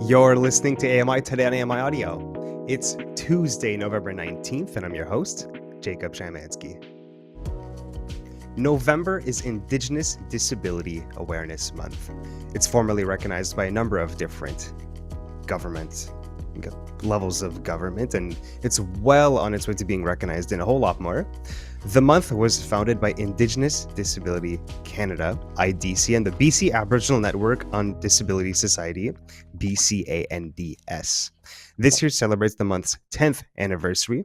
You're listening to AMI Today on AMI Audio. It's Tuesday, November 19th, and I'm your host, Jacob Shymanski. November is Indigenous Disability Awareness Month. It's formally recognized by a number of different government levels of government, and it's well on its way to being recognized in a whole lot more. The month was founded by Indigenous Disability Canada, IDC, and the BC Aboriginal Network on Disability Society, BCANDS. This year celebrates the month's 10th anniversary,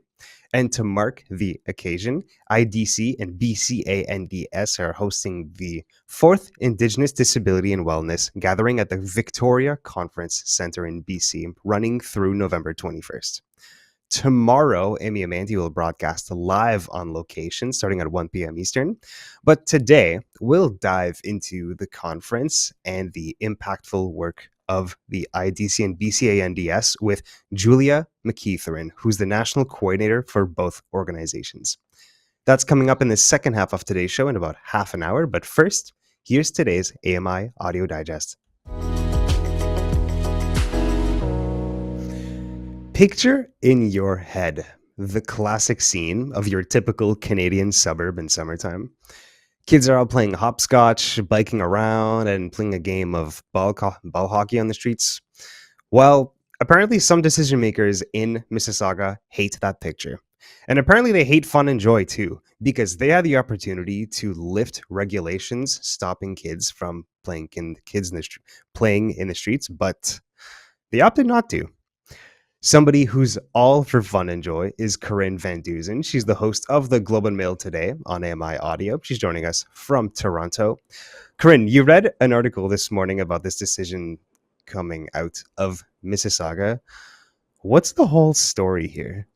and to mark the occasion, IDC and BCANDS are hosting the 4th Indigenous Disability and Wellness Gathering at the Victoria Conference Centre in BC, running through November 21st. Tomorrow, Amy Amanti will broadcast live on location starting at 1 p.m. Eastern. But today, we'll dive into the conference and the impactful work of the IDC and BCANDS with Julia McEathron, who's the national coordinator for both organizations. That's coming up in the second half of today's show in about half an hour. But first, here's today's AMI Audio Digest. Picture in your head the classic scene of your typical Canadian suburb in summertime. Kids are out playing hopscotch, biking around, and playing a game of ball hockey on the streets. Well, apparently some decision makers in Mississauga hate that picture. And apparently they hate fun and joy too, because they had the opportunity to lift regulations stopping kids from playing in the streets, but they opted not to. Somebody who's all for fun and joy is Corinne van Dusen. She's the host of the Globe and Mail today on AMI Audio. She's joining us from Toronto. Corinne, you read an article this morning about this decision coming out of Mississauga. What's the whole story here?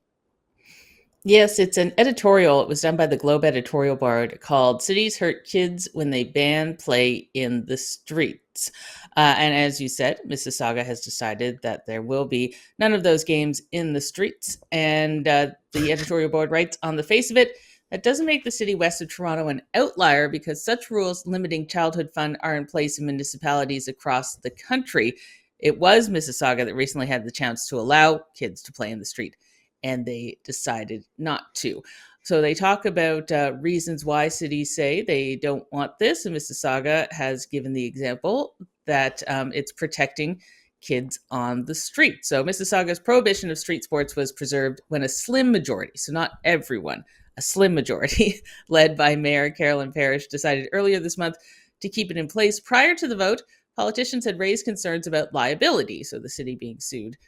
Yes, it's an editorial. It was done by the Globe editorial board called Cities Hurt Kids When They Ban Play in the Streets. And as you said, Mississauga has decided that there will be none of those games in the streets. And the editorial board writes, on the face of it, that doesn't make the city west of Toronto an outlier because such rules limiting childhood fun are in place in municipalities across the country. It was Mississauga that recently had the chance to allow kids to play in the street, and they decided not to. So they talk about reasons why cities say they don't want this. And Mississauga has given the example that it's protecting kids on the street. So Mississauga's prohibition of street sports was preserved when a slim majority, so not everyone, a slim majority, led by Mayor Carolyn Parrish, decided earlier this month to keep it in place. Prior to the vote, politicians had raised concerns about liability, so the city being sued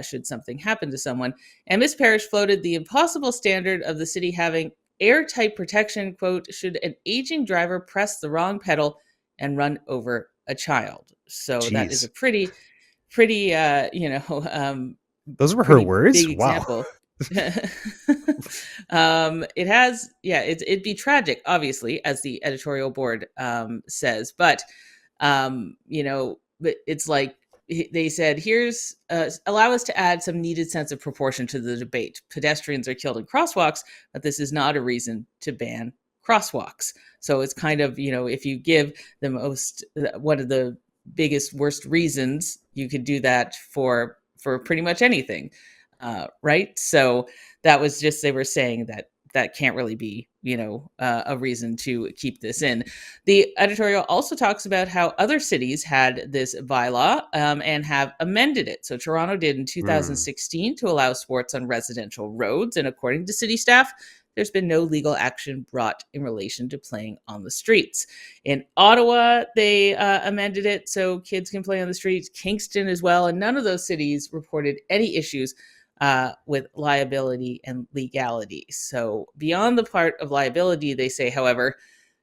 should something happen to someone. And Ms. Parrish floated the impossible standard of the city having airtight protection, quote, should an aging driver press the wrong pedal and run over a child. So Jeez. That is a pretty, those were her words? Big example. Wow. It'd be tragic, obviously, as the editorial board says, but it's like, they said, here's allow us to add some needed sense of proportion to the debate. Pedestrians are killed in crosswalks, but this is not a reason to ban crosswalks. So it's kind of, if you give one of the biggest, worst reasons, you could do that for pretty much anything, right? So that was just, they were saying that can't really be, a reason to keep this in. The editorial also talks about how other cities had this bylaw and have amended it. So Toronto did in 2016 to allow sports on residential roads. And according to city staff, there's been no legal action brought in relation to playing on the streets. In Ottawa, they amended it so kids can play on the streets. Kingston as well. And none of those cities reported any issues with liability and legality. So beyond the part of liability, they say, however,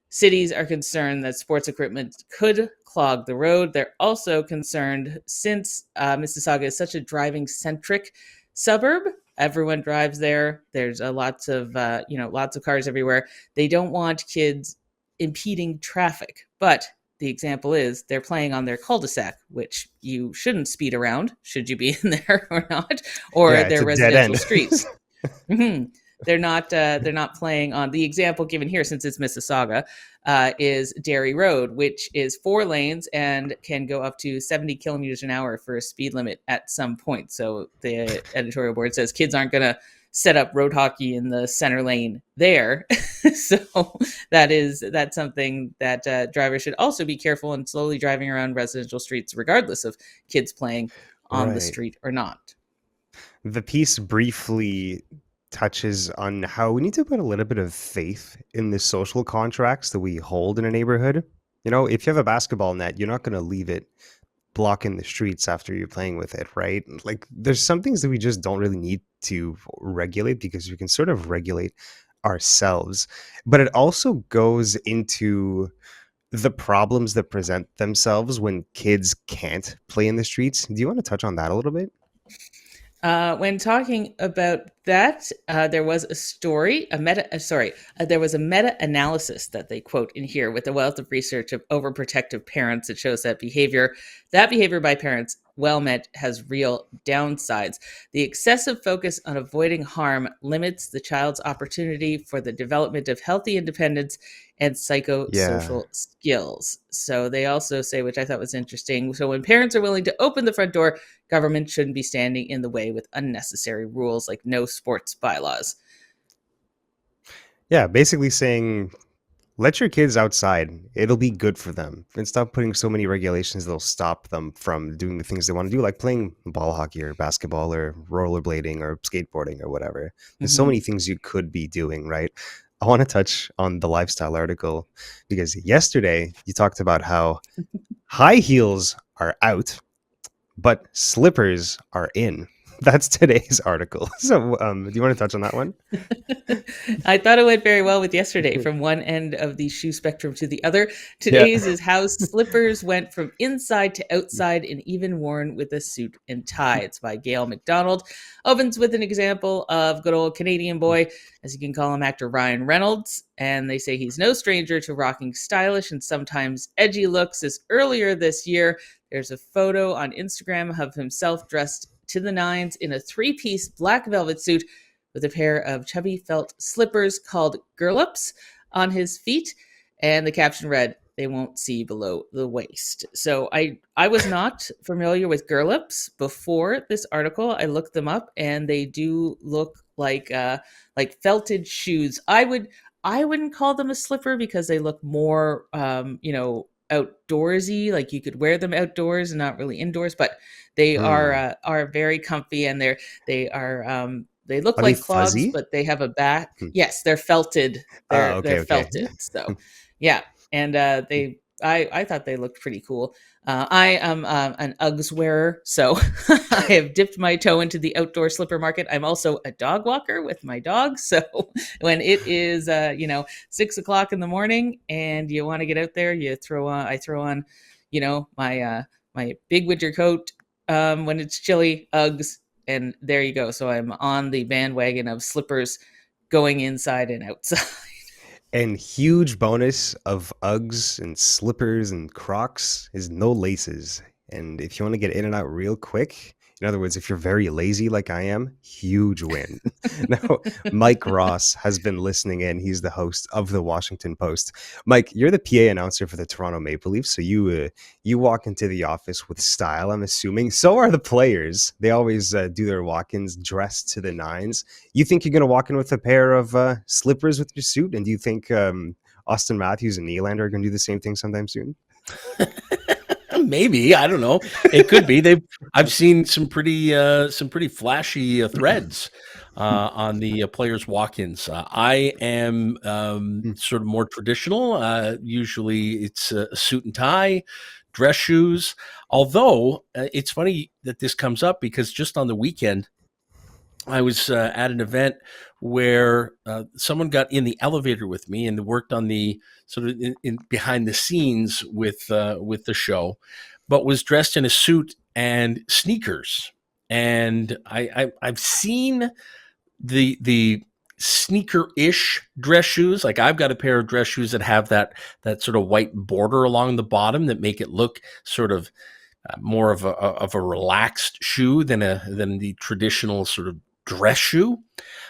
cities are concerned that sports equipment could clog the road. They're also concerned, since Mississauga is such a driving-centric suburb, everyone drives there. There's lots of cars everywhere. They don't want kids impeding traffic. But the example is they're playing on their cul-de-sac, which you shouldn't speed around, should you be in there or not, or their residential streets. Mm-hmm. they're not playing on the example given here, since it's Mississauga, is Derry Road, which is 4 lanes and can go up to 70 kilometers an hour for a speed limit at some point. So the editorial board says kids aren't going to set up road hockey in the center lane there. So that's something that drivers should also be careful in slowly driving around residential streets, regardless of kids playing on the Right. street or not. The piece briefly touches on how we need to put a little bit of faith in the social contracts that we hold in a neighborhood. You know, if you have a basketball net, you're not going to leave it blocking the streets after you're playing with it, right? Like, there's some things that we just don't really need to regulate because we can sort of regulate ourselves. But it also goes into the problems that present themselves when kids can't play in the streets. Do you want to touch on that a little bit? When talking about that, there was a story, there was a meta-analysis that they quote in here with a wealth of research of overprotective parents that shows that behavior by parents, well meant, has real downsides. The excessive focus on avoiding harm limits the child's opportunity for the development of healthy independence and Yeah. psychosocial skills. So they also say, which I thought was interesting, so when parents are willing to open the front door, government shouldn't be standing in the way with unnecessary rules like no sports bylaws. Yeah, basically saying let your kids outside. It'll be good for them. And stop putting so many regulations that'll stop them from doing the things they want to do, like playing ball hockey or basketball or rollerblading or skateboarding or whatever. There's so Mm-hmm. many things you could be doing, right? I want to touch on the lifestyle article because yesterday you talked about how high heels are out, but slippers are in. That's today's article. So, do you want to touch on that one? I thought it went very well with yesterday, from one end of the shoe spectrum to the other. Yeah. Today's is how slippers went from inside to outside and even worn with a suit and tie. It's by Gail MacDonald. Opens with an example of good old Canadian boy, as you can call him, actor Ryan Reynolds. And they say he's no stranger to rocking stylish and sometimes edgy looks. As earlier this year, there's a photo on Instagram of himself dressed to the nines in a 3-piece black velvet suit with a pair of chubby felt slippers called girlups on his feet. And the caption read, "They won't see below the waist." So I was not familiar with girlups before this article. I looked them up, and they do look like felted shoes. I wouldn't call them a slipper because they look more outdoorsy. Like you could wear them outdoors and not really indoors, but they Hmm. are very comfy, and they look Are they like clogs, fuzzy? but they have a back. Hmm. Yes, they're felted. Oh, They're okay, okay. felted. So, yeah, and I thought they looked pretty cool. I am an Uggs wearer, so I have dipped my toe into the outdoor slipper market. I'm also a dog walker with my dog, so when it is 6 o'clock in the morning and you want to get out there, I throw on, my big winter coat when it's chilly, Uggs, and there you go. So I'm on the bandwagon of slippers going inside and outside. And huge bonus of Uggs and slippers and Crocs is no laces. And if you want to get in and out real quick, in other words, if you're very lazy like I am, huge win. Now, Mike Ross has been listening in. He's the host of the Washington Post. Mike, you're the PA announcer for the Toronto Maple Leafs, so you walk into the office with style, I'm assuming. So are the players. They always do their walk-ins dressed to the nines. You think you're going to walk in with a pair of slippers with your suit? And do you think Austin Matthews and Nylander are going to do the same thing sometime soon? Maybe, I don't know. It could be. I've seen some pretty flashy threads on the players' walk-ins. I am sort of more traditional. Usually, it's a suit and tie, dress shoes. Although it's funny that this comes up because just on the weekend, I was at an event where someone got in the elevator with me and worked on the sort of in behind the scenes with the show, but was dressed in a suit and sneakers. And I've seen the sneaker-ish dress shoes. Like I've got a pair of dress shoes that have that sort of white border along the bottom that make it look sort of more of a relaxed shoe than the traditional sort of dress shoe.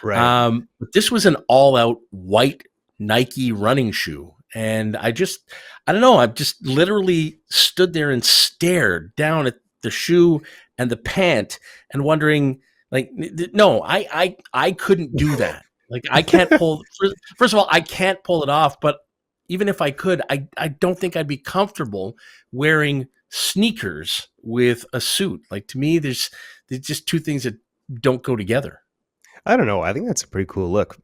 Right. But this was an all-out white Nike running shoe. And I don't know, I just literally stood there and stared down at the shoe and the pant and wondering, like, no, I couldn't do that. Like, I can't pull, first of all, I can't pull it off, but even if I could, I don't think I'd be comfortable wearing sneakers with a suit. Like, to me, there's just two things that don't go together. I don't know. I think that's a pretty cool look.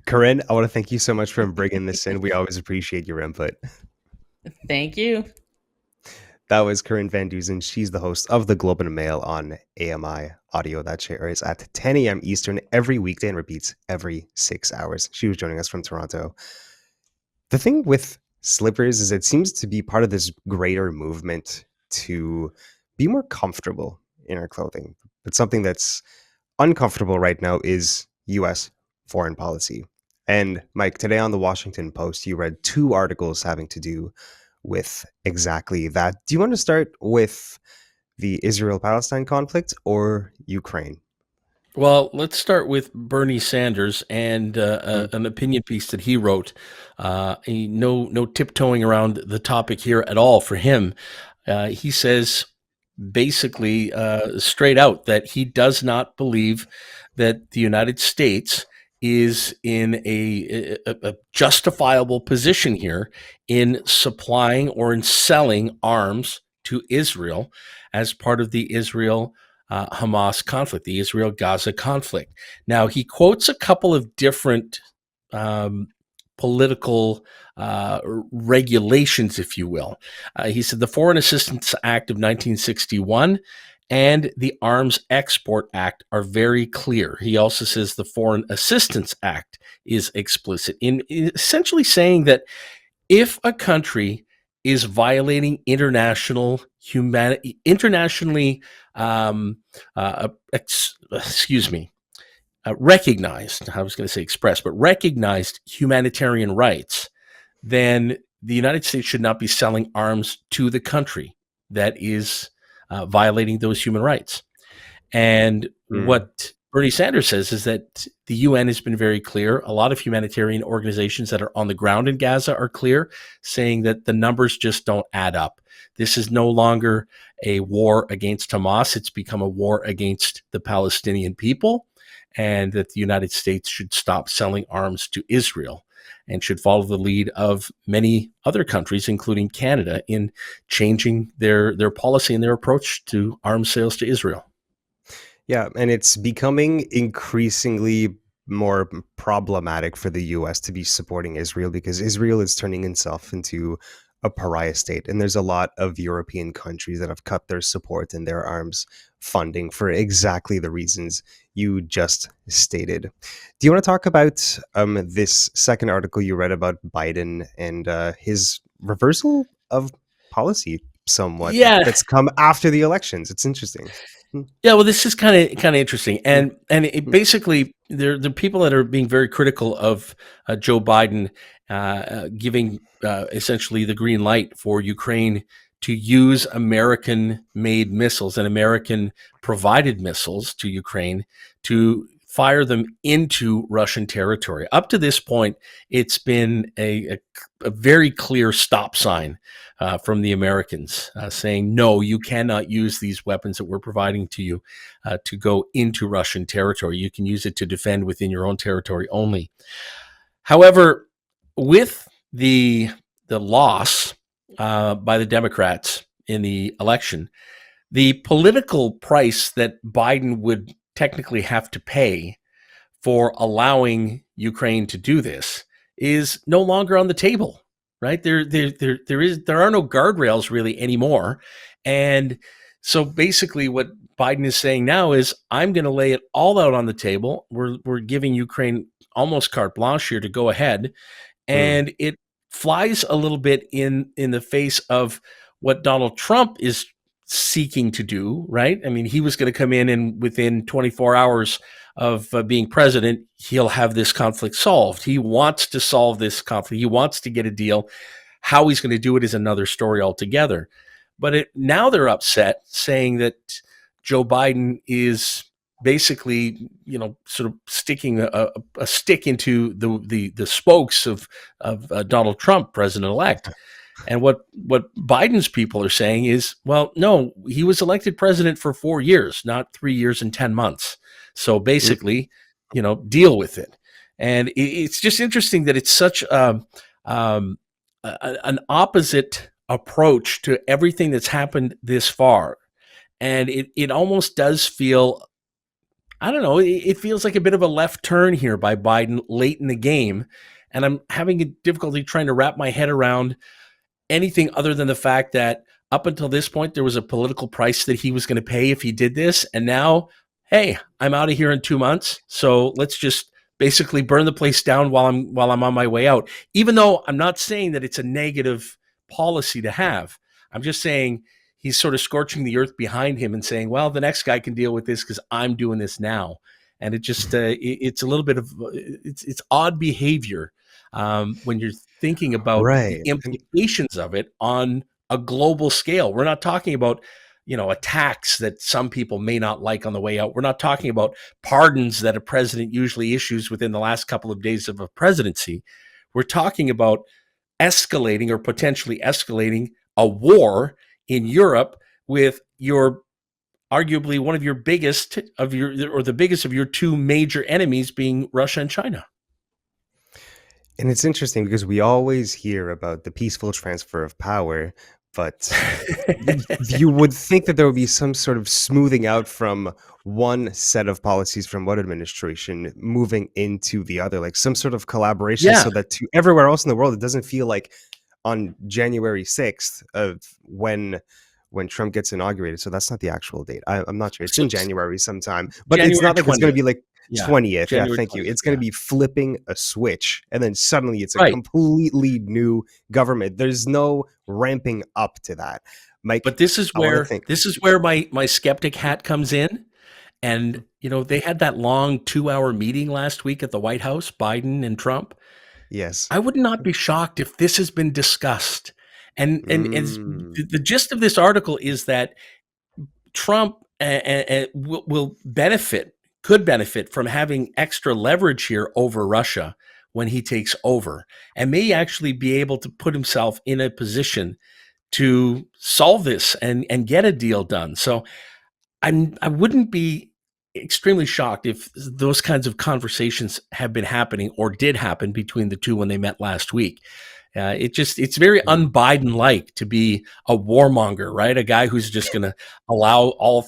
Corinne, I want to thank you so much for bringing this in. We always appreciate your input. Thank you. That was Corinne Van Dusen. She's the host of the Globe and Mail on AMI audio that airs at 10 a.m. Eastern every weekday and repeats every 6 hours. She was joining us from Toronto. The thing with slippers is it seems to be part of this greater movement to be more comfortable in our clothing. But something that's uncomfortable right now is U.S. foreign policy. And Mike, today on the Washington Post, you read 2 articles having to do with exactly that. Do you want to start with the Israel-Palestine conflict or Ukraine? Well, let's start with Bernie Sanders and Mm. an opinion piece that he wrote. No tiptoeing around the topic here at all for him. He says basically straight out that he does not believe that the United States is in a justifiable position here in supplying or in selling arms to Israel as part of the Israel Hamas conflict, the Israel Gaza conflict. Now, he quotes a couple of different um, political regulations, if you will. He said the Foreign Assistance Act of 1961 and the Arms Export Act are very clear. He also says the Foreign Assistance Act is explicit in essentially saying that if a country is violating internationally recognized, I was going to say expressed, but recognized humanitarian rights, then the United States should not be selling arms to the country that is violating those human rights. And Mm. what Bernie Sanders says is that the UN has been very clear. A lot of humanitarian organizations that are on the ground in Gaza are clear, saying that the numbers just don't add up. This is no longer a war against Hamas. It's become a war against the Palestinian people, and that the United States should stop selling arms to Israel and should follow the lead of many other countries, including Canada, in changing their policy and their approach to arms sales to Israel. Yeah, and it's becoming increasingly more problematic for the US to be supporting Israel because Israel is turning itself into a pariah state. And there's a lot of European countries that have cut their support and their arms funding for exactly the reasons you just stated. Do you want to talk about this second article you read about Biden and his reversal of policy somewhat Yeah, that's come after the elections? It's interesting. yeah. Well, this is kind of interesting, Mm, and it mm, basically there are people that are being very critical of Joe Biden giving essentially the green light for Ukraine to use American-made missiles and American-provided missiles to Ukraine to fire them into Russian territory. Up to this point, it's been a very clear stop sign from the Americans saying, no, you cannot use these weapons that we're providing to you to go into Russian territory. You can use it to defend within your own territory only. However, with the loss by the Democrats in the election, the political price that Biden would technically have to pay for allowing Ukraine to do this is no longer on the table, right? There are no guardrails really anymore. And so basically what Biden is saying now is, I'm going to lay it all out on the table. We're giving Ukraine almost carte blanche here to go ahead. mm. And it flies a little bit in the face of what Donald Trump is seeking to do, right? I mean, he was going to come in and within 24 hours of being president, he'll have this conflict solved. He wants to solve this conflict. He wants to get a deal. How he's going to do it is another story altogether. But now they're upset, saying that Joe Biden is basically, sort of sticking a stick into the spokes of Donald Trump, president elect. And what Biden's people are saying is, well, no, he was elected president for 4 years, not 3 years and 10 months. So basically, deal with it. And it's just interesting that it's such an opposite approach to everything that's happened this far. And it almost does feel, I don't know, it feels like a bit of a left turn here by Biden late in the game. And I'm having a difficulty trying to wrap my head around anything other than the fact that up until this point, there was a political price that he was going to pay if he did this. And now, hey, I'm out of here in 2 months. So let's just basically burn the place down while I'm on my way out. Even though I'm not saying that it's a negative policy to have. I'm just saying he's sort of scorching the earth behind him and saying, well, the next guy can deal with this because I'm doing this now. And it just it's a little bit of it's odd behavior when you're thinking about the implications of it on a global scale. We're not talking about, a tax that some people may not like on the way out. We're not talking about pardons that a president usually issues within the last couple of days of a presidency. We're talking about escalating or potentially escalating a war in Europe with your arguably one of your biggest of your, or the biggest of your two major enemies being Russia and China. And it's interesting because we always hear about the peaceful transfer of power, but you would think that there would be some sort of smoothing out from one set of policies from one administration moving into the other, like some sort of collaboration, so that to everywhere else in the world, it doesn't feel like on January 6th of when Trump gets inaugurated. So that's not the actual date. I'm not sure. It's in January sometime, but January it's not like 20th. It's going to be like 20th. January yeah, thank 20th, you. It's going to be flipping a switch, and then suddenly it's a completely new government. There's no ramping up to that, Mike. But this is where my skeptic hat comes in. And they had that long 2-hour meeting last week at the White House, Biden and Trump. Yes, I would not be shocked if this has been discussed. And the gist of this article is that Trump could benefit from having extra leverage here over Russia when he takes over, and may actually be able to put himself in a position to solve this and get a deal done. So I wouldn't be extremely shocked if those kinds of conversations have been happening or did happen between the two when they met last week. It's very un-Biden-like to be a warmonger, right? A guy who's just going to allow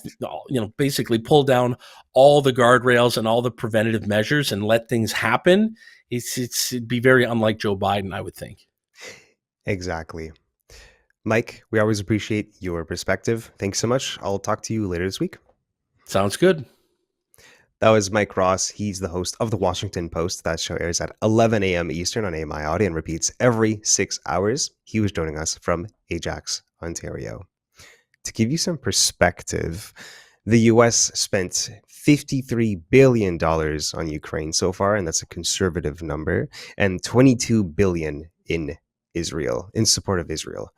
basically pull down all the guardrails and all the preventative measures and let things happen. It'd be very unlike Joe Biden, I would think. Exactly. Mike, we always appreciate your perspective. Thanks so much. I'll talk to you later this week. Sounds good. That was Mike Ross. He's the host of The Washington Post. That show airs at 11 a.m. Eastern on AMI Audio and repeats every 6 hours. He was joining us from Ajax, Ontario. To give you some perspective, the U.S. spent $53 billion on Ukraine so far, and that's a conservative number, and $22 billion in Israel, in support of Israel.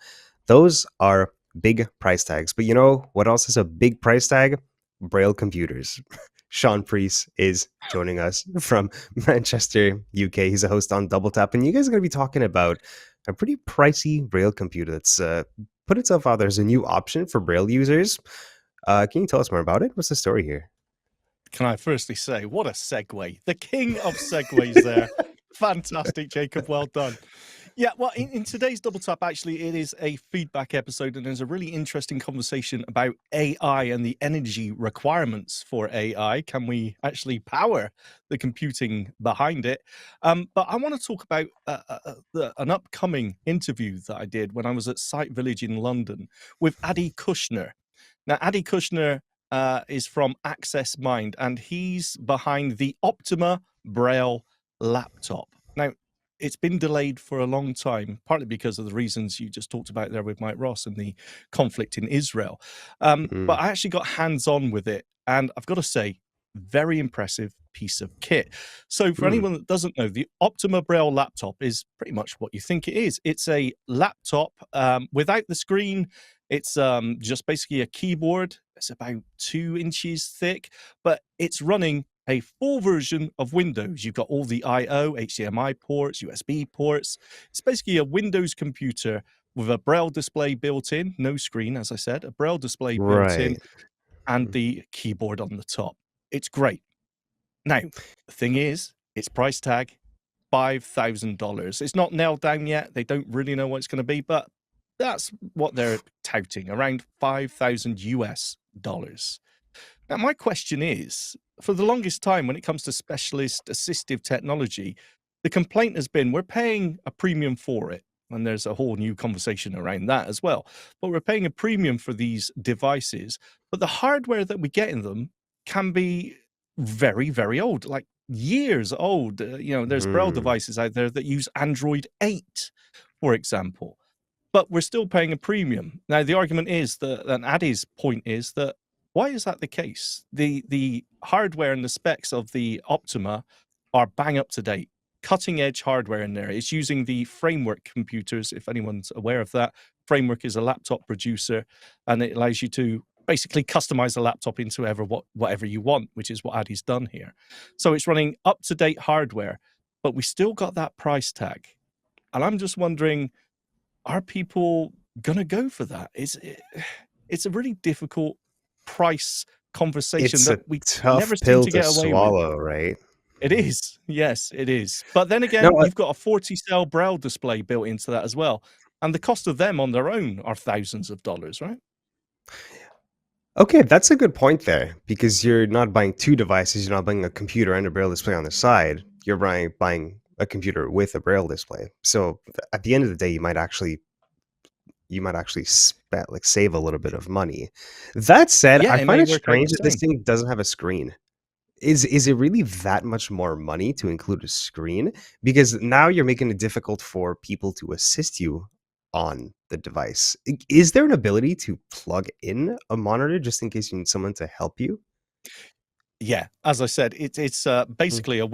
Those are big price tags. But you know what else is a big price tag? Braille computers. Shaun Preece is joining us from Manchester, UK. He's a host on Double Tap, and you guys are going to be talking about a pretty pricey Braille computer that's put itself out there as a new option for Braille users. Can you tell us more about it? What's the story here? Can I firstly say, what a segue. The king of segues there. Fantastic, Jacob. Well done. Yeah, well, in today's Double Tap, actually, it is a feedback episode, and there's a really interesting conversation about AI and the energy requirements for AI. Can we actually power the computing behind it? But I want to talk about an upcoming interview that I did when I was at Sight Village in London with Adi Kushner. Now, Adi Kushner is from Access Mind, and he's behind the Optima Braille laptop. Now, it's been delayed for a long time, partly because of the reasons you just talked about there with Mike Ross and the conflict in Israel. But I actually got hands-on with it, and I've got to say, very impressive piece of kit. So for anyone that doesn't know, the Optima Braille laptop is pretty much what you think it is. It's a laptop without the screen, It's just basically a keyboard. It's about 2 inches thick, but it's running a full version of Windows. You've got all the I/O, HDMI ports, USB ports. It's basically a Windows computer with a Braille display built in, no screen, as I said, a Braille display built in, Right. and the keyboard on the top. It's great. Now, the thing is, its price tag, $5,000. It's not nailed down yet. They don't really know what it's going to be, but that's what they're touting, around 5,000 US dollars. Now, my question is, for the longest time, when it comes to specialist assistive technology, the complaint has been we're paying a premium for it. And there's a whole new conversation around that as well. But we're paying a premium for these devices. But the hardware that we get in them can be very, very old, like years old. There's Braille Mm. devices out there that use Android 8, for example. But we're still paying a premium. Now, the argument is that, and Addy's point is that, why is that the case? The hardware and the specs of the Optima are bang up to date, cutting edge hardware in there. It's using the Framework computers, if anyone's aware of that. Framework is a laptop producer, and it allows you to basically customize the laptop into whatever you want, which is what Addy's done here. So it's running up to date hardware, but we still got that price tag. And I'm just wondering, are people gonna go for that? It's a really difficult price conversation It's a that we never tough seem pill to to get away with. swallow, right? It is. Yes, it is. But then No, again, you've got a 40-cell Braille display built into that as well. And the cost of them on their own are thousands of dollars, right? okay, that's a good point there because you're not buying two devices. You're not buying a computer and a Braille display on the side. You're buying a computer with a Braille display. So at the end of the day, you might actually save a little bit of money. That said, Yeah, I it find may it work out strange the that this same. thing doesn't have a screen. Is it really that much more money to include a screen? Because now you're making it difficult for people to assist you on the device. Is there an ability to plug in a monitor just in case you need someone to help you? Yeah, as I said, it's Mm. basically a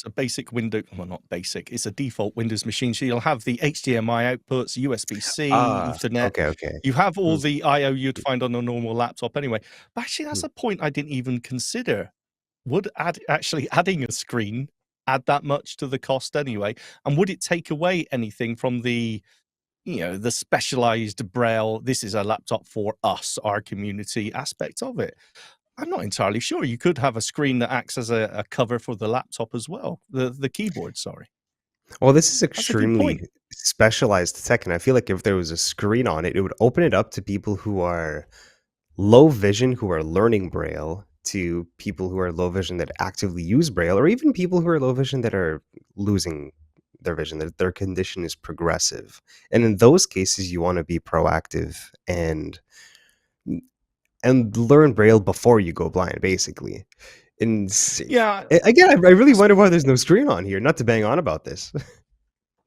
basic Windows, well, not basic, it's a default Windows machine. So you'll have the HDMI outputs, USB-C, Ah, Ethernet. okay, okay. You have all Mm. the I/O you'd find on a normal laptop anyway. But actually, Mm. that's a point I didn't even consider. Would actually adding a screen add that much to the cost anyway? And would it take away anything from the specialized Braille, this is a laptop for us, our community aspect of it? I'm not entirely sure. You could have a screen that acts as a cover for the laptop as well. The keyboard, sorry. Well, this is That's a good point. extremely specialized tech, and I feel like if there was a screen on it, it would open it up to people who are low vision, who are learning Braille, to people who are low vision that actively use Braille, or even people who are low vision that are losing their vision, that their condition is progressive. And in those cases, you want to be proactive and learn Braille before you go blind, basically. And Yeah, again, I really wonder why there's no screen on here. Not to bang on about this.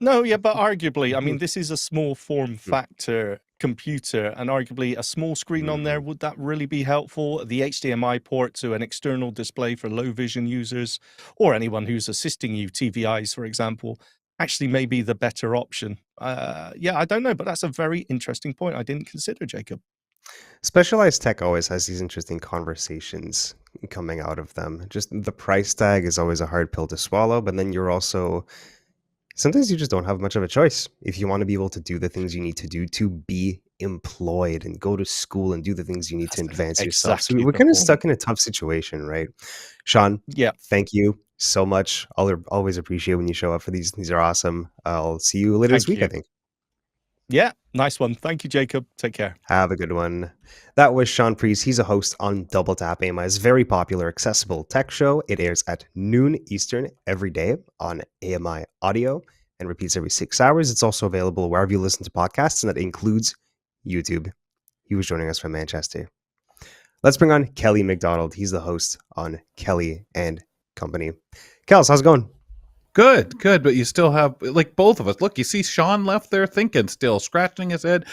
no, yeah, but arguably, I Mhm. mean, this is a small form factor computer, and arguably a small screen on there, Mhm. would that really be helpful? The HDMI port to an external display for low vision users or anyone who's assisting you, TVIs, for example, actually may be the better option. Yeah, I don't know, but that's a very interesting point I didn't consider, Jacob. Specialized tech always has these interesting conversations coming out of them. Just the price tag is always a hard pill to swallow, but then you're also sometimes you just don't have much of a choice if you want to be able to do the things you need to do to be employed and go to school and do the things you need to That's advance yourself. So exactly we're the kind of point. stuck in a tough situation, right? Sean, Yeah, thank you so much. I'll always appreciate when you show up for these. These are awesome. I'll see you later this thank week, I you. think. Yeah, nice one. Thank you, Jacob. Take care. Have a good one. That was Shaun Preece. He's a host on Double Tap AMI's very popular accessible tech show. It airs at noon Eastern every day on AMI Audio and repeats every 6 hours. It's also available wherever you listen to podcasts, and that includes YouTube. He was joining us from Manchester. Let's bring on Kelly MacDonald. He's the host on Kelly and Company. Kels, how's it going? Good, good, but you still have, like, both of us. Look, you see Shaun left there thinking, still scratching his head.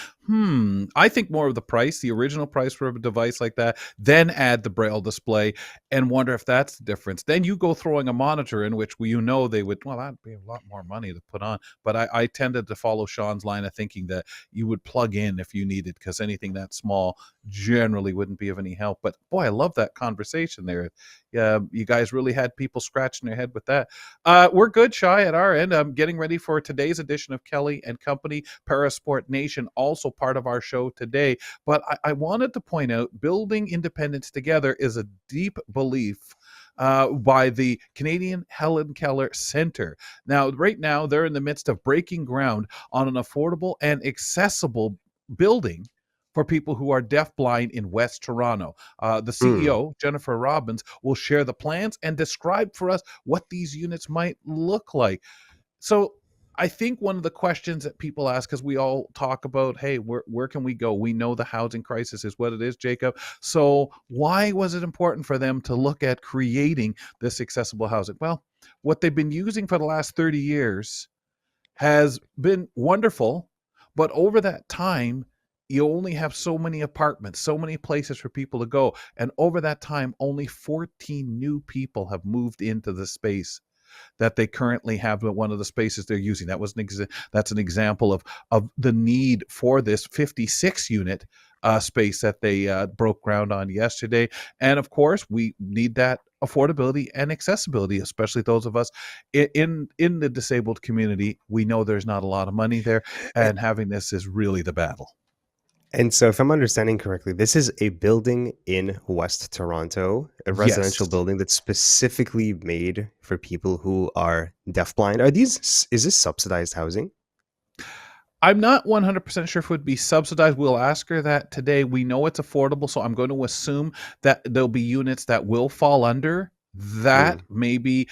I think more of the price, the original price for a device like that, then add the braille display and wonder if that's the difference. Then you go throwing a monitor in, which they would, well, that'd be a lot more money to put on. But I tended to follow Shaun's line of thinking that you would plug in if you needed, because anything that small generally wouldn't be of any help. But boy, I love that conversation there. Yeah, you guys really had people scratching their head with that. We're good, Shy, at our end. I'm getting ready for today's edition of Kelly and Company, Parasport Nation, also part of our show today. But I wanted to point out, building independence together is a deep belief by the Canadian Helen Keller Center. Now, right now, they're in the midst of breaking ground on an affordable and accessible building for people who are deafblind in West Toronto. The CEO, Jennifer Robbins, will share the plans and describe for us what these units might look like. So I think one of the questions that people ask, because we all talk about, hey, where can we go? We know the housing crisis is what it is, Jacob. So why was it important for them to look at creating this accessible housing? Well, what they've been using for the last 30 years has been wonderful, but over that time, you only have so many apartments, so many places for people to go. And over that time, only 14 new people have moved into the space that they currently have at one of the spaces they're using. That's an example of the need for this 56 unit space that they broke ground on yesterday. And of course, we need that affordability and accessibility, especially those of us in the disabled community. We know there's not a lot of money there, and having this is really the battle. And so, if I'm understanding correctly, this is a building in West Toronto, a residential Yes. building that's specifically made for people who are deafblind. Is this subsidized housing? I'm not 100% sure if it would be subsidized. We'll ask her that today. We know it's affordable, so I'm going to assume that there'll be units that will fall under that. Mm. Maybe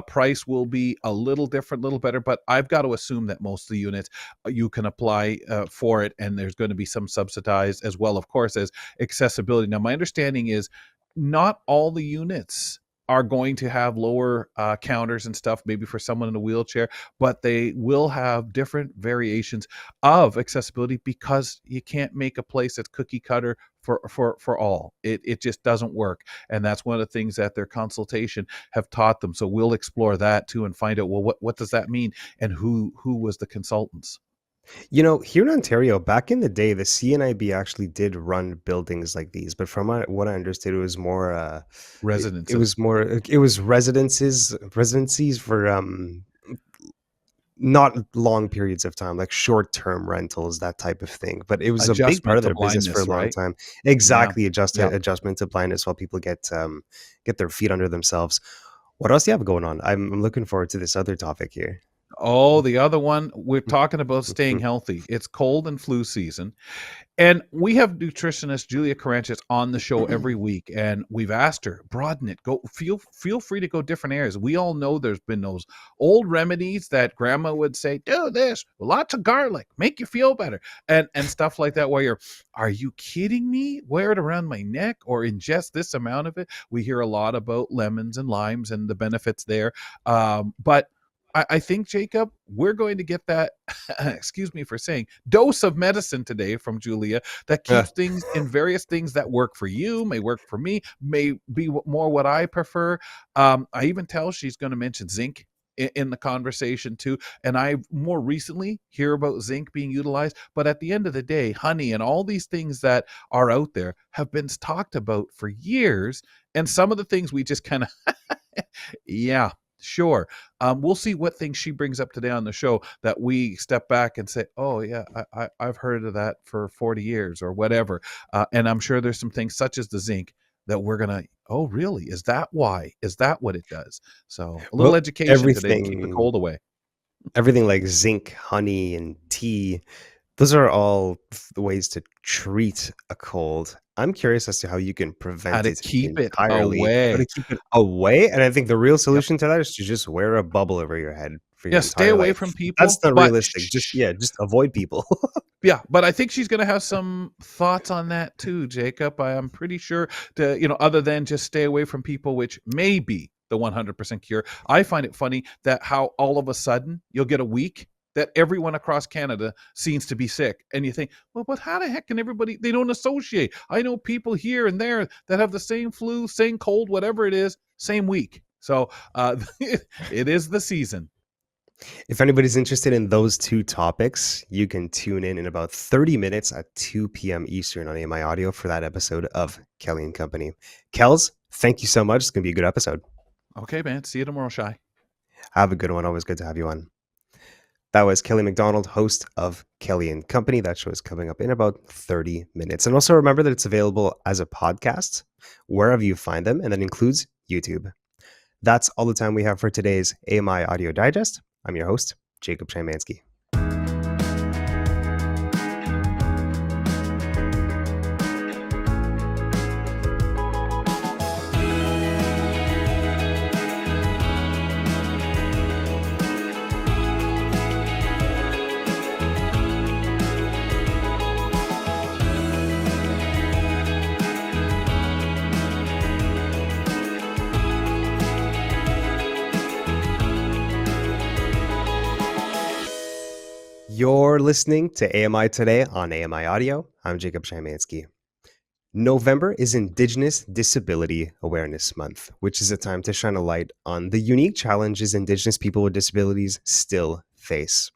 price will be a little different, little better, but I've got to assume that most of the units you can apply for it, and there's going to be some subsidized as well, of course, as accessibility. Now, my understanding is not all the units are going to have lower counters and stuff, maybe for someone in a wheelchair, but they will have different variations of accessibility, because you can't make a place that's cookie cutter for all. It just doesn't work. And that's one of the things that their consultation have taught them. So we'll explore that too and find out, well, what does that mean? And who was the consultants? You know, here in Ontario, back in the day, the CNIB actually did run buildings like these, but from what I understood, it was more Residences. it was residencies for not long periods of time, like short-term rentals, that type of thing. But it was a big part Adjustment of to their business for a blindness, long right? time. Yeah. Exactly, Yeah. adjustment to blindness while people get their feet under themselves. What else do you have going on? I'm looking forward to this other topic here. Oh, the other one, we're talking about staying healthy. It's cold and flu season. And we have nutritionist Julia Caranches on the show every week, and we've asked her, broaden it. Go feel free to go different areas. We all know there's been those old remedies that grandma would say, do this, lots of garlic, make you feel better, and stuff like that, where are you kidding me? Wear it around my neck or ingest this amount of it. We hear a lot about lemons and limes and the benefits there. But I think, Jacob, we're going to get that, excuse me for saying, dose of medicine today from Julia that keeps things in various things that work for you, may work for me, may be more what I prefer. I even tell she's going to mention zinc in the conversation too. And I more recently hear about zinc being utilized. But at the end of the day, honey and all these things that are out there have been talked about for years. And some of the things we just kind of, yeah. Sure. We'll see what things she brings up today on the show that we step back and say, oh, yeah, I've heard of that for 40 years or whatever. And I'm sure there's some things such as the zinc that we're going to, oh, really? Is that why? Is that what it does? So a little Well, education today to keep the cold away. everything like zinc, honey, and tea, those are all the ways to treat a cold. I'm curious as to how you can How prevent to it keep it entirely. How to away. keep it away. And I think the real Yep. solution to that is to just wear a bubble over your head for Yeah, your stay entire away life. from That's people, not but realistic. Just avoid people. yeah, but I think she's going to have some thoughts on that too, Jacob. I am pretty sure other than just stay away from people, which may be the 100% cure. I find it funny that how all of a sudden you'll get a week that everyone across Canada seems to be sick. And you think, well, but how the heck can everybody, they don't associate. I know people here and there that have the same flu, same cold, whatever it is, same week. So it is the season. If anybody's interested in those two topics, you can tune in about 30 minutes at 2 p.m. Eastern on AMI Audio for that episode of Kelly and Company. Kels, thank you so much. It's going to be a good episode. Okay, man. See you tomorrow, Shy. Have a good one. Always good to have you on. That was Kelly MacDonald, host of Kelly and Company. That show is coming up in about 30 minutes. And also remember that it's available as a podcast wherever you find them, and that includes YouTube. That's all the time we have for today's AMI Audio Digest. I'm your host, Jacob Shymanski. You're listening to AMI Today on AMI Audio. I'm Jacob Shymanski. November is Indigenous Disability Awareness Month, which is a time to shine a light on the unique challenges Indigenous people with disabilities still face.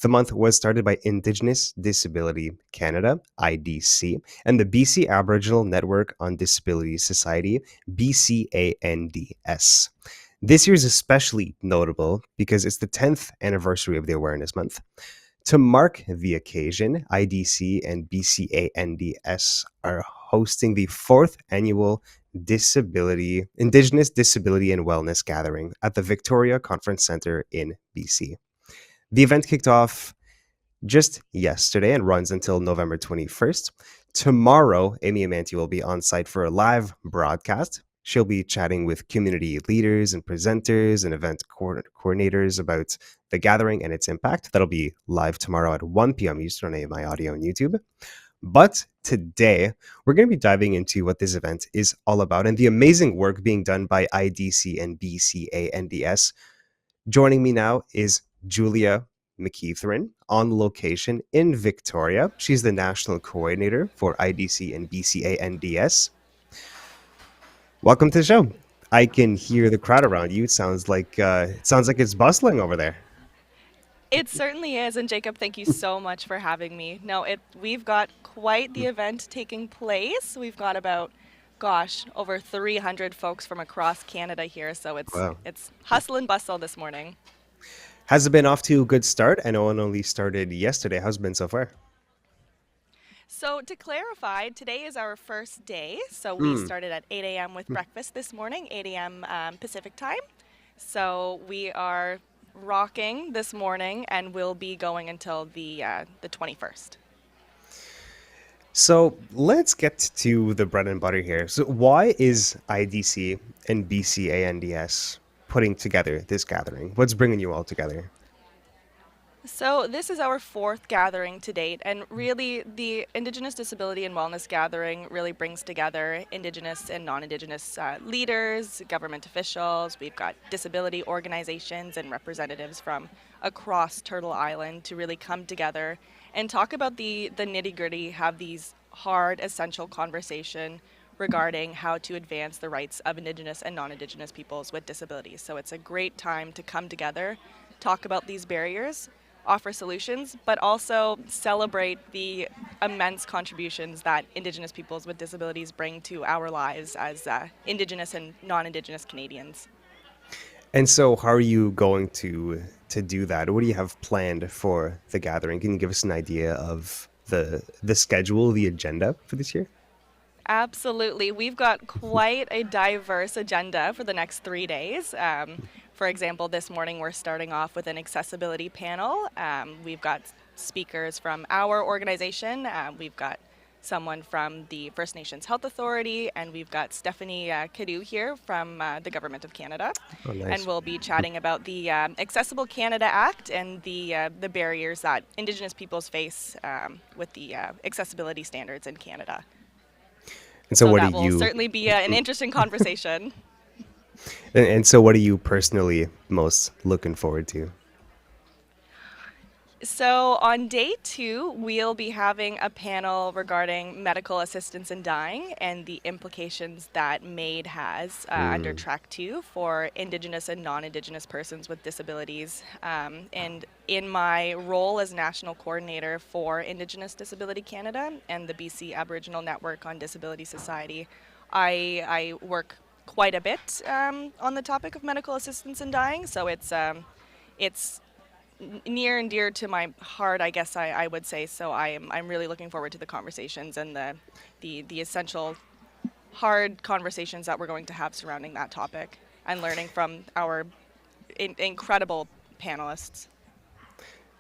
The month was started by Indigenous Disability Canada, IDC, and the BC Aboriginal Network on Disability Society, BCANDS. This year is especially notable because it's the 10th anniversary of the Awareness Month. To mark the occasion, IDC and BCANDS are hosting the 4th annual Indigenous Disability and Wellness Gathering at the Victoria Conference Centre in BC. The event kicked off just yesterday and runs until November 21st. Tomorrow, Amy Amanti will be on site for a live broadcast. She'll be chatting with community leaders and presenters and event coordinators about the gathering and its impact. That'll be live tomorrow at 1 p.m. Eastern on AMI Audio and YouTube. But today, we're going to be diving into what this event is all about and the amazing work being done by IDC and BCANDS. Joining me now is Julia McEathron on location in Victoria. She's the national coordinator for IDC and BCANDS. Welcome to the show. I can hear the crowd around you. It sounds like it's bustling over there. It certainly is, and Jacob, thank you so much for having me. No, we've got quite the event taking place. We've got about, over 300 folks from across Canada here, so it's hustle and bustle this morning. Has it been off to a good start? I know it only started yesterday. How's it been so far? So to clarify, today is our first day. So we started at 8 a.m. with breakfast this morning, 8 a.m. Pacific time. So we are rocking this morning and we'll be going until the 21st. So let's get to the bread and butter here. So why is IDC and BCANDS putting together this gathering? What's bringing you all together? So this is our 4th gathering to date, and really the Indigenous Disability and Wellness Gathering really brings together Indigenous and non-Indigenous leaders, government officials. We've got disability organizations and representatives from across Turtle Island to really come together and talk about the nitty-gritty, have these hard, essential conversation regarding how to advance the rights of Indigenous and non-Indigenous peoples with disabilities. So it's a great time to come together, talk about these barriers, offer solutions, but also celebrate the immense contributions that Indigenous peoples with disabilities bring to our lives as Indigenous and non-Indigenous Canadians. And so how are you going to do that? What do you have planned for the gathering? Can you give us an idea of the schedule, the agenda for this year? Absolutely. We've got quite a diverse agenda for the next 3 days. For example, this morning we're starting off with an accessibility panel. We've got speakers from our organization. We've got someone from the First Nations Health Authority, and we've got Stephanie Cadu here from the Government of Canada. Oh, nice. And we'll be chatting about the Accessible Canada Act and the barriers that Indigenous peoples face with the accessibility standards in Canada. And so what that do will you certainly be an interesting conversation. And so, what are you personally most looking forward to? So on day 2, we'll be having a panel regarding medical assistance in dying and the implications that MAID has under Track 2 for Indigenous and non-Indigenous persons with disabilities. And in my role as National Coordinator for Indigenous Disability Canada and the BC Aboriginal Network on Disability Society, I work quite a bit on the topic of medical assistance in dying. So it's near and dear to my heart, I guess I would say. So I'm really looking forward to the conversations and the essential hard conversations that we're going to have surrounding that topic and learning from our incredible panelists.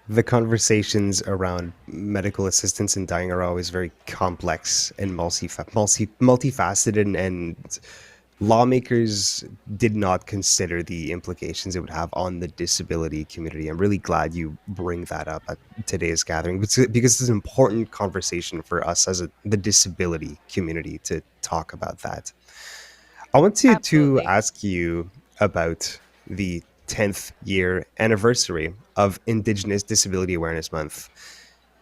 The conversations around medical assistance in dying are always very complex and multifaceted, and lawmakers did not consider the implications it would have on the disability community. I'm really glad you bring that up at today's gathering because it's an important conversation for us as the disability community to talk about that. I want to Absolutely. ask you about the 10th year anniversary of Indigenous Disability Awareness Month.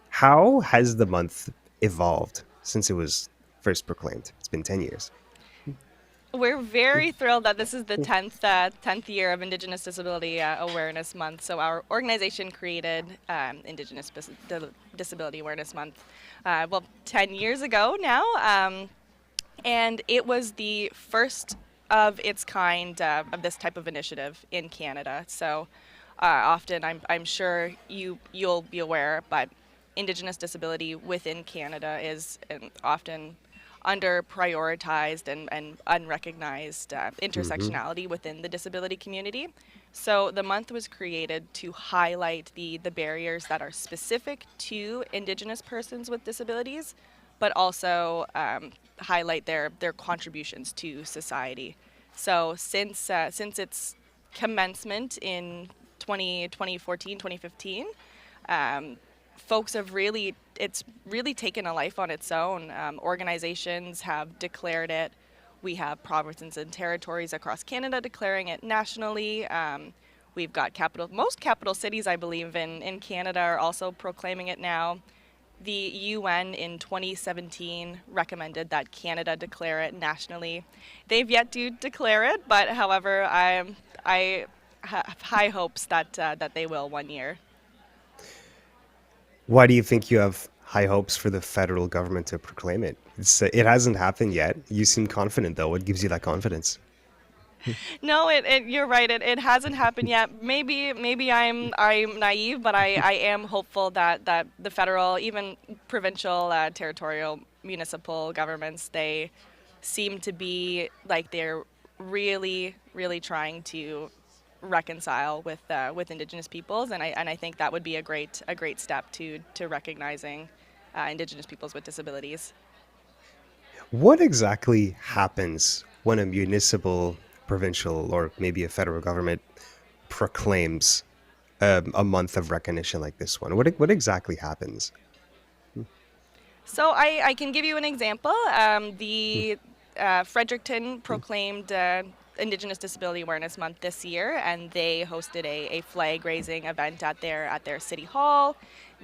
How has the month evolved since it was first proclaimed? It's been 10 years. We're very thrilled that this is the 10th year of Indigenous Disability Awareness Month. So our organization created Disability Awareness Month, 10 years ago now. And it was the first of its kind of this type of initiative in Canada. So often, I'm sure you'll be aware, but Indigenous disability within Canada is often under prioritized and unrecognized intersectionality within the disability community. So the month was created to highlight the barriers that are specific to Indigenous persons with disabilities, but also highlight their contributions to society. So since its commencement in 2014, 2015, folks have it's really taken a life on its own. Organizations have declared it. We have provinces and territories across Canada declaring it nationally. We've got most capital cities, I believe, in Canada are also proclaiming it now. The UN in 2017 recommended that Canada declare it nationally. They've yet to declare it, but however, I have high hopes that they will one year. Why do you think you have high hopes for the federal government to proclaim it? It hasn't happened yet. You seem confident, though. What gives you that confidence? No, you're right. It hasn't happened yet. Maybe I'm naive, but I am hopeful that the federal, even provincial, territorial, municipal governments, they seem to be like they're really trying to reconcile with Indigenous peoples, and I think that would be a great step to recognizing Indigenous peoples with disabilities. What exactly happens when a municipal, provincial, or maybe a federal government proclaims a month of recognition like this one? What exactly happens? So I can give you an example. The Fredericton proclaimed Indigenous Disability Awareness Month this year, and they hosted a flag raising event at their city hall.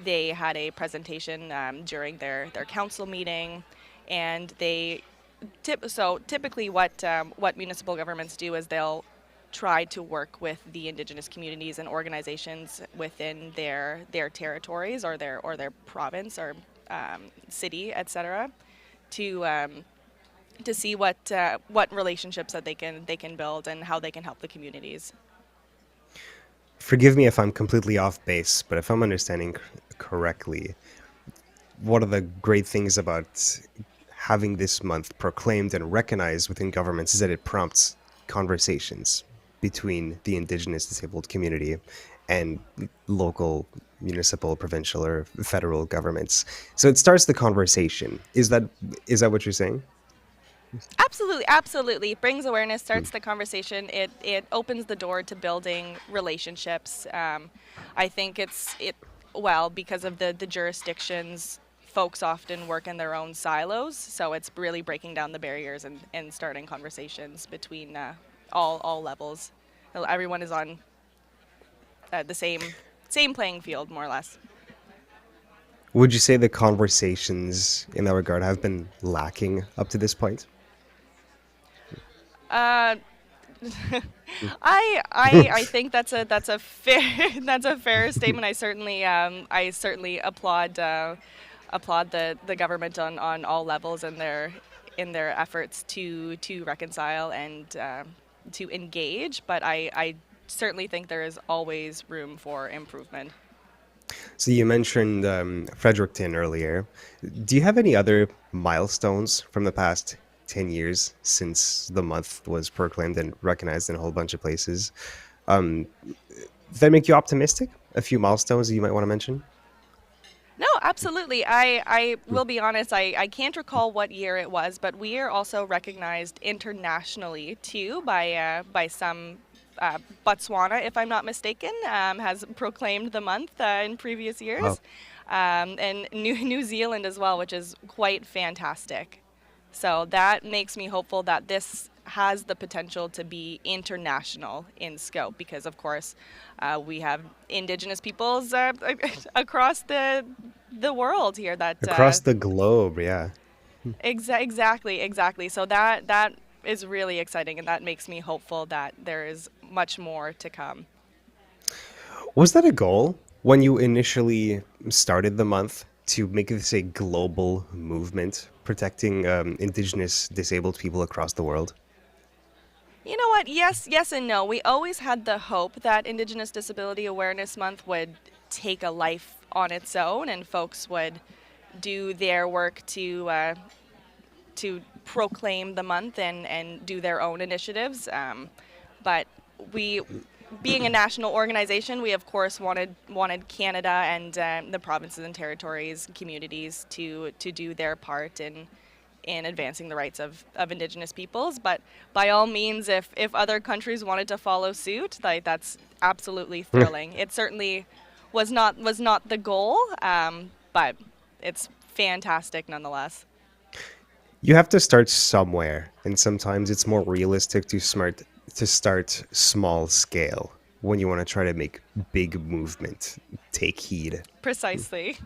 They had a presentation during their council meeting, and typically what municipal governments do is they'll try to work with the Indigenous communities and organizations within their territories or their province or city, etc., to see what relationships that they can build and how they can help the communities. Forgive me if I'm completely off base, but if I'm understanding correctly, one of the great things about having this month proclaimed and recognized within governments is that it prompts conversations between the Indigenous disabled community and local, municipal, provincial, or federal governments. So it starts the conversation. Is that what you're saying? Absolutely. It brings awareness, starts the conversation. It opens the door to building relationships. I think because of the jurisdictions, folks often work in their own silos. So it's really breaking down the barriers and starting conversations between all levels. Everyone is on the same playing field, more or less. Would you say the conversations in that regard have been lacking up to this point? Uh, I think that's a fair that's a fair statement. I certainly applaud the government on all levels in their efforts to reconcile and to engage. But I certainly think there is always room for improvement. So you mentioned Fredericton earlier. Do you have any other milestones from the past 10 years since the month was proclaimed and recognized in a whole bunch of places? Um, that make you optimistic? A few milestones that you might want to mention? No, absolutely. I will be honest, I can't recall what year it was, but we are also recognized internationally too by some. Botswana, if I'm not mistaken, has proclaimed the month in previous Wow. years, and New Zealand as well, which is quite fantastic. So that makes me hopeful that this has the potential to be international in scope because, of course, we have Indigenous peoples across the world here that Across the globe, yeah. exactly. So that is really exciting, and that makes me hopeful that there is much more to come. Was that a goal when you initially started the month to make this a global movement protecting Indigenous disabled people across the world? You know what? Yes and no. We always had the hope that Indigenous Disability Awareness Month would take a life on its own and folks would do their work to proclaim the month and do their own initiatives. But we, being a national organization, we of course wanted Canada and the provinces and territories, communities to do their part in advancing the rights of Indigenous peoples. But by all means, if other countries wanted to follow suit, like that's absolutely thrilling. It certainly was not the goal, but it's fantastic nonetheless. You have to start somewhere, and sometimes it's more realistic to start small scale when you want to try to make big movement. Take heed. Precisely.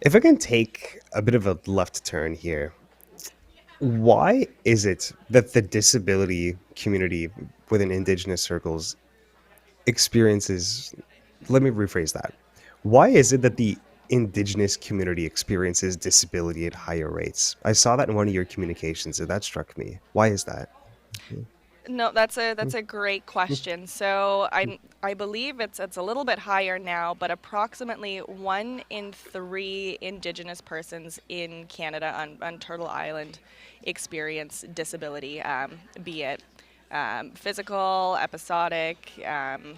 If I can take a bit of a left turn here, why is it that the disability community within Indigenous circles experiences, let me rephrase that. Why is it that the Indigenous community experiences disability at higher rates? I saw that in one of your communications, and that struck me. Why is that? No, that's a great question. So I believe it's a little bit higher now, but approximately 1 in 3 Indigenous persons in Canada on Turtle Island experience disability, be it physical, episodic, and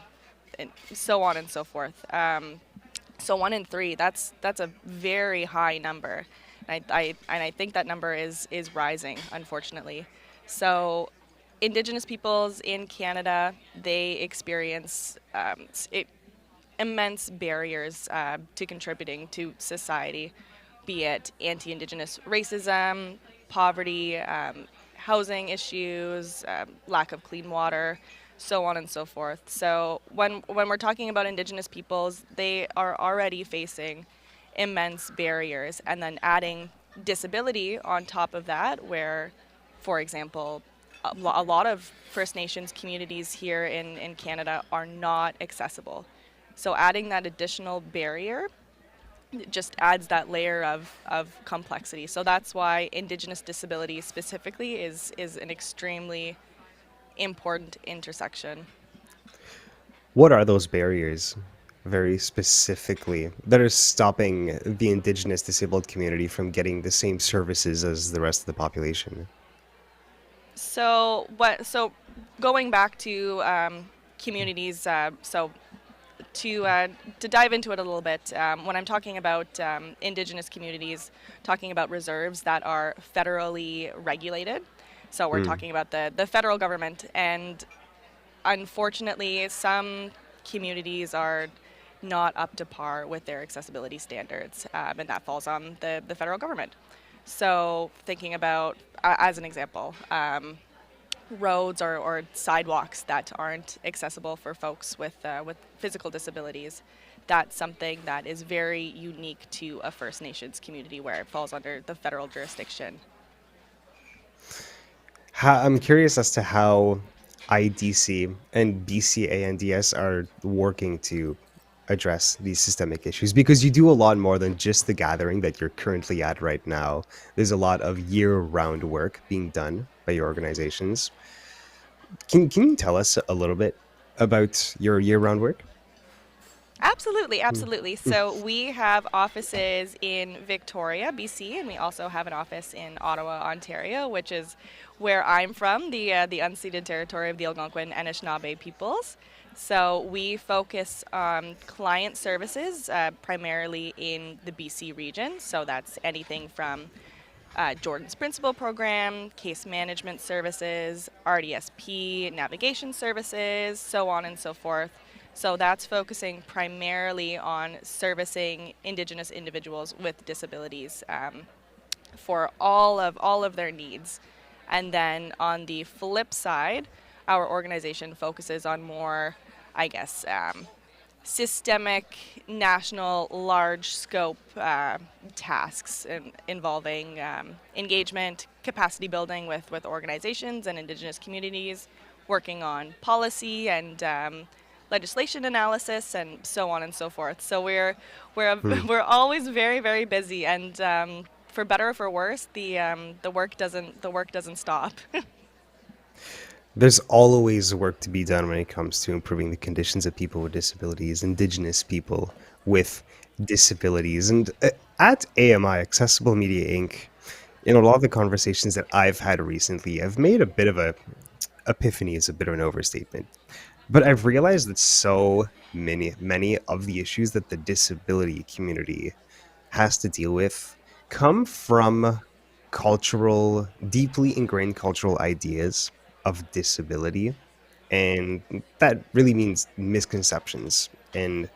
so on and so forth. So 1 in 3, that's a very high number, and I think that number is rising, unfortunately. So Indigenous peoples in Canada, they experience immense barriers to contributing to society, be it anti-Indigenous racism, poverty, housing issues, lack of clean water, so on and so forth. So when we're talking about Indigenous peoples, they are already facing immense barriers, and then adding disability on top of that, where, for example, a lot of First Nations communities here in Canada are not accessible. So adding that additional barrier just adds that layer of complexity. So that's why Indigenous disability specifically is an extremely important intersection. What are those barriers, very specifically, that are stopping the Indigenous disabled community from getting the same services as the rest of the population? So going back to communities, to dive into it a little bit, when I'm talking about Indigenous communities, talking about reserves that are federally regulated. So we're talking about the federal government, and unfortunately, some communities are not up to par with their accessibility standards, and that falls on the federal government. So thinking about, as an example, roads or sidewalks that aren't accessible for folks with physical disabilities. That's something that is very unique to a First Nations community where it falls under the federal jurisdiction. I'm curious as to how IDC and BCANDS are working to address these systemic issues, because you do a lot more than just the gathering that you're currently at right now. There's a lot of year-round work being done by your organizations. Can you tell us a little bit about your year-round work? Absolutely, Mm, absolutely. mm, So we have offices in Victoria, BC, and we also have an office in Ottawa, Ontario, which is where I'm from, the unceded territory of the Algonquin and Anishinaabe peoples. So we focus on client services primarily in the BC region. So that's anything from Jordan's Principal Program, case management services, RDSP, navigation services, so on and so forth. So that's focusing primarily on servicing Indigenous individuals with disabilities for all of their needs. And then on the flip side, our organization focuses on more, I guess, systemic, national, large scope tasks involving engagement, capacity building with organizations and Indigenous communities, working on policy and legislation analysis, and so on and so forth. So mm. we're always very very busy, and for better or for worse, the work doesn't stop. There's always work to be done when it comes to improving the conditions of people with disabilities, Indigenous people with disabilities. And at AMI, Accessible Media Inc., in a lot of the conversations that I've had recently, I've made a bit of a epiphany is a bit of an overstatement. But I've realized that so many of the issues that the disability community has to deal with come from deeply ingrained cultural ideas of disability. And that really means misconceptions and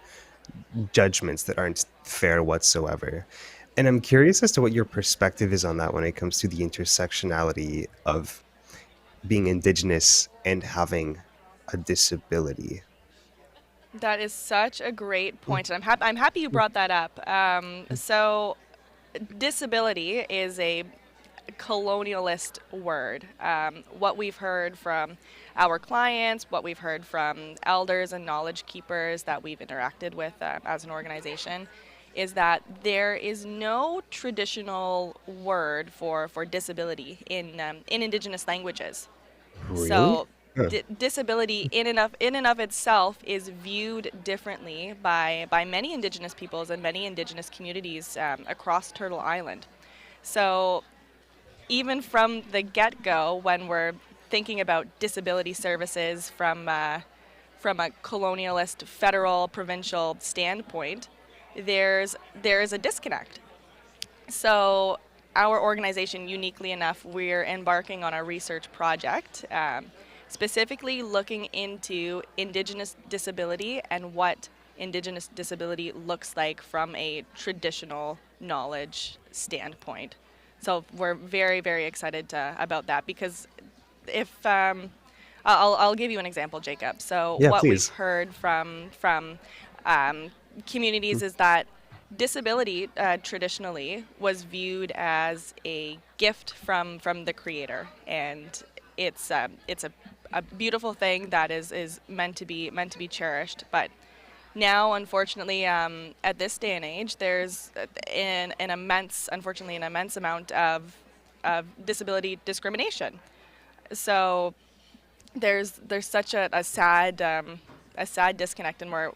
judgments that aren't fair whatsoever. And I'm curious as to what your perspective is on that when it comes to the intersectionality of being Indigenous and having a disability. That is such a great Mm, point, and I'm happy you mm, brought that up. mm. So disability is a colonialist word. What we've heard from our clients, what we've heard from elders and knowledge keepers that we've interacted with as an organization, is that there is no traditional word for disability in Indigenous languages. Really? So Huh. disability in and of itself is viewed differently by many Indigenous peoples and many Indigenous communities across Turtle Island. So even from the get-go, when we're thinking about disability services from a colonialist, federal, provincial standpoint, there's a disconnect. So our organization, uniquely enough, we're embarking on a research project specifically looking into Indigenous disability and what Indigenous disability looks like from a traditional knowledge standpoint. So we're very, very excited about that because if I'll give you an example, Jacob. So Yeah, what we've please. heard from um, communities Mm, is that disability traditionally was viewed as a gift from the creator, and it's a beautiful thing that is meant to be cherished. But now, unfortunately, at this day and age, there's an immense, unfortunately, an immense amount of disability discrimination. So there's such a sad disconnect, and where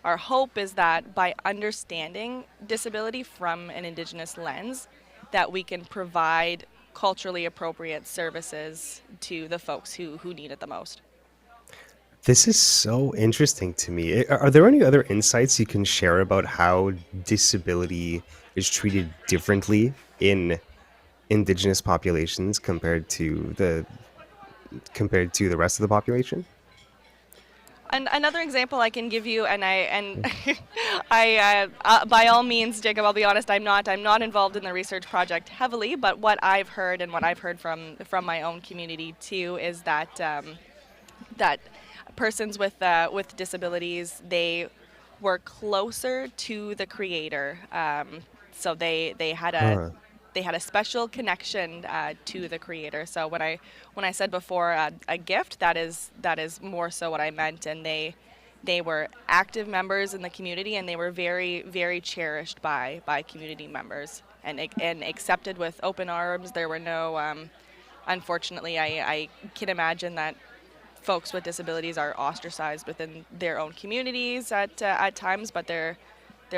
our hope is that by understanding disability from an Indigenous lens, that we can provide culturally appropriate services to the folks who need it the most. This is so interesting to me. Are there any other insights you can share about how disability is treated differently in Indigenous populations compared to the rest of the population? Another example I can give you, and I by all means, Jacob, I'll be honest, I'm not involved in the research project heavily, but what I've heard and what I've heard from my own community too is that that persons with disabilities, they were closer to the creator, so they had Huh. a special connection to the creator. So when I said before a gift, that is more so what I meant, and they were active members in the community, and they were very, very cherished by community members, and accepted with open arms. There were no unfortunately, I can imagine that folks with disabilities are ostracized within their own communities at times, but there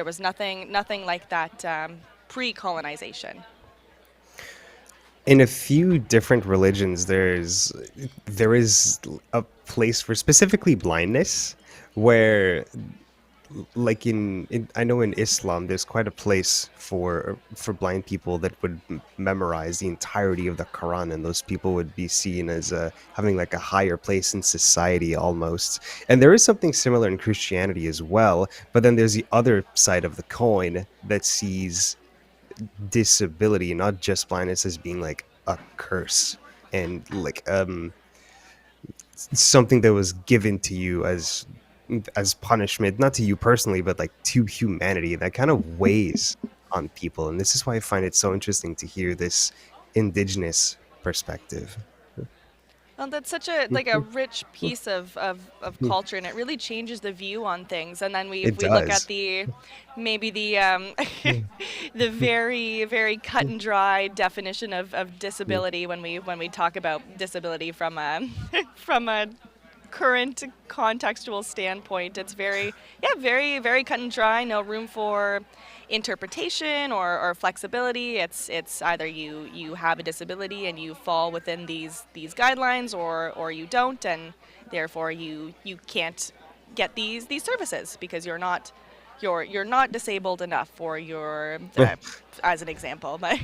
was nothing like that pre-colonization. In a few different religions, there is a place for specifically blindness, where, like I know in Islam, there's quite a place for blind people that would memorize the entirety of the Quran, and those people would be seen as having like a higher place in society almost. And there is something similar in Christianity as well, but then there's the other side of the coin that sees disability, not just blindness, as being like a curse, and like something that was given to you as punishment, not to you personally, but like to humanity. That kind of weighs on people, and this is why I find it so interesting to hear this Indigenous perspective. Well, that's such a rich piece of culture, and it really changes the view on things. And then It we look at does. the the very, very cut and dry definition of disability when we talk about disability from a from a current contextual standpoint. It's very, very, very cut and dry. No room for interpretation or flexibility. It's either you have a disability and you fall within these guidelines, or you don't, and therefore you can't get these services because you're not disabled enough for your as an example. But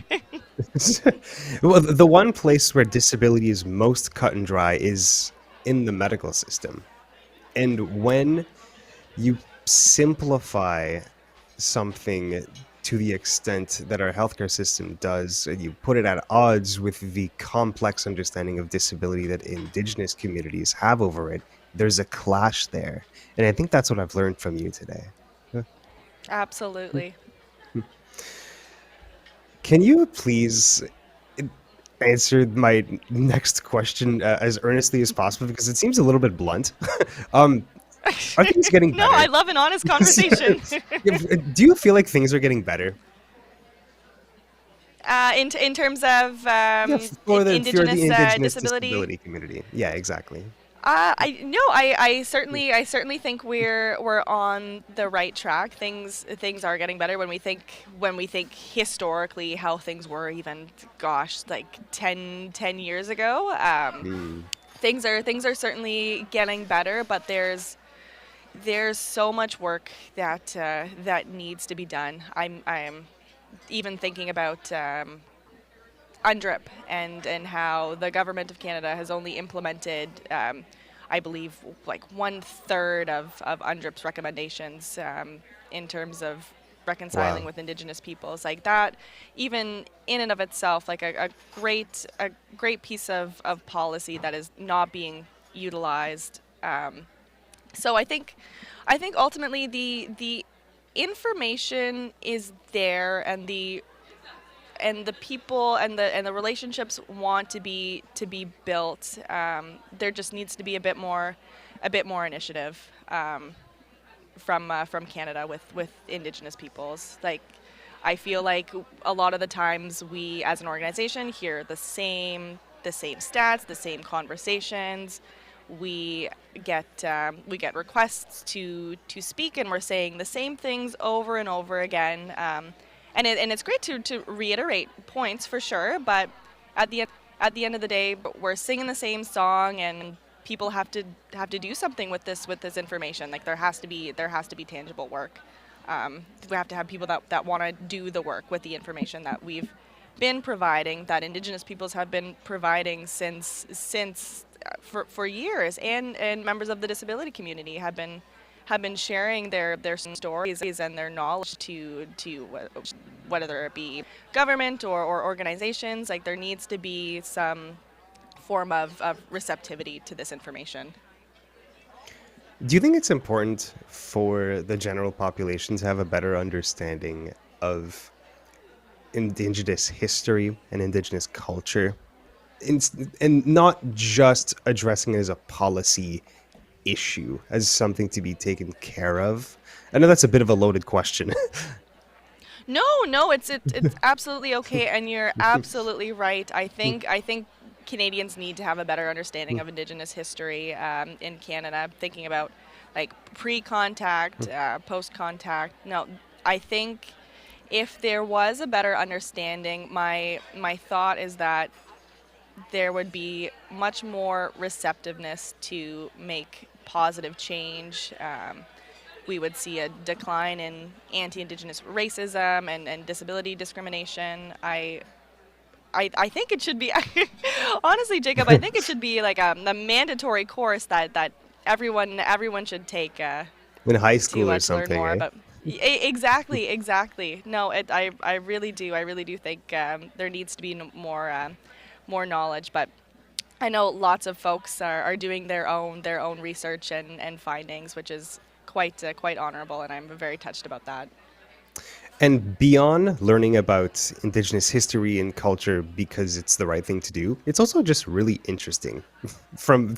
Well, the one place where disability is most cut and dry is in the medical system. And when you simplify something to the extent that our healthcare system does, and you put it at odds with the complex understanding of disability that Indigenous communities have over it, there's a clash there. And I think that's what I've learned from you today. absolutely. Can you please answer my next question as earnestly as possible, because it seems a little bit blunt? um, are things getting No, better? I love an honest conversation. Do you feel like things are getting better? In terms of Yeah, for the Indigenous Indigenous disability. disability community. Yeah, exactly. I certainly think we're on the right track. Things are getting better when we think historically how things were, even like 10 years ago. Mm. Things are certainly getting better, but there's so much work that needs to be done. I'm even thinking about UNDRIP and how the government of Canada has only implemented, I believe, like 1/3 of UNDRIP's recommendations in terms of reconciling Wow. with Indigenous peoples. Like that, even in and of itself, like a great piece of policy that is not being utilized. So I think ultimately the information is there, and the people and the relationships want to be built. There just needs to be a bit more initiative from Canada with Indigenous peoples. Like, I feel like a lot of the times we as an organization hear the same stats, the same conversations. We get requests to speak, and we're saying the same things over and over again. And it's great to reiterate points for sure, but at the end of the day, we're singing the same song, and people have to do something with this information. Like there has to be tangible work. We have to have people that want to do the work with the information that we've been providing, that Indigenous peoples have been providing since for years, and members of the disability community have been sharing their stories and their knowledge to whether it be government or organizations. Like, there needs to be some form of receptivity to this information. Do you think it's important for the general population to have a better understanding of Indigenous history and Indigenous culture, and not just addressing it as a policy issue, as something to be taken care of? I know that's a bit of a loaded question. No, it's absolutely okay, and you're absolutely right. I think Canadians need to have a better understanding of Indigenous history in Canada. Thinking about like pre-contact, post-contact. No, I think if there was a better understanding, my thought is that there would be much more receptiveness to make positive change. We would see a decline in anti-Indigenous racism and disability discrimination. I think it should be, honestly, Jacob, I think it should be like a mandatory course that everyone should take In high to school or to learn something, more. eh? But exactly. No, I really do think there needs to be more knowledge. But I know lots of folks are doing their own research and findings, which is quite honorable, and I'm very touched about that. And beyond learning about Indigenous history and culture because it's the right thing to do, it's also just really interesting from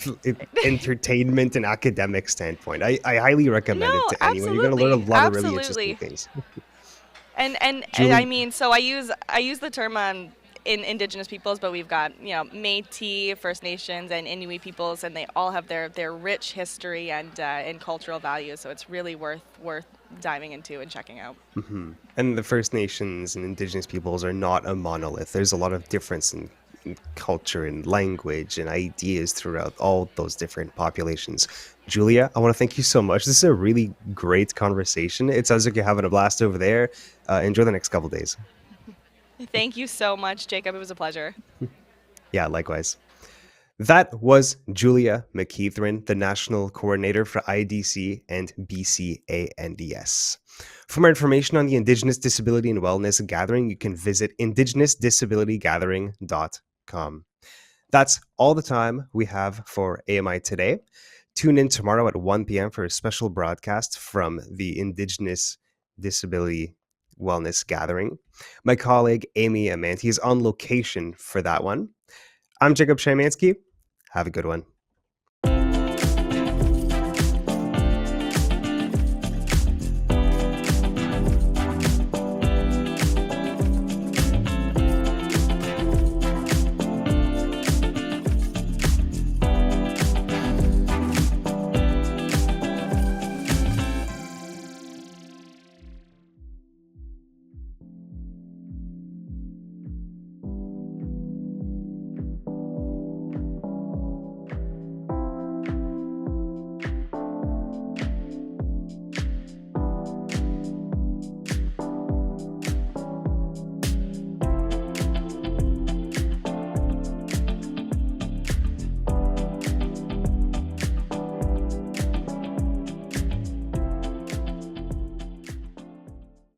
entertainment and academic standpoint. I highly recommend it No, to anyone. You're going to learn a lot of really interesting absolutely. things. And I Julie, mean, so I use the term in Indigenous peoples, but we've got Métis, First Nations, and Inuit peoples, and they all have their rich history and cultural values. So it's really worth diving into and checking out. and the First Nations and Indigenous peoples are not a monolith. There's a lot of difference in culture and language and ideas throughout all those different populations. Julia, I want to thank you so much. This is a really great conversation. It sounds like you're having a blast over there. Enjoy the next couple days. Thank you so much, Jacob. It was a pleasure. Yeah, likewise. That was Julia McEathron, the National Coordinator for IDC and BCANDS. For more information on the Indigenous Disability and Wellness Gathering, you can visit indigenousdisabilitygathering.com. That's all the time we have for AMI today. Tune in tomorrow at 1 p.m. for a special broadcast from the Indigenous Disability Wellness Gathering. My colleague Amy Amanti is on location for that one. I'm Jacob Shymanski. Have a good one.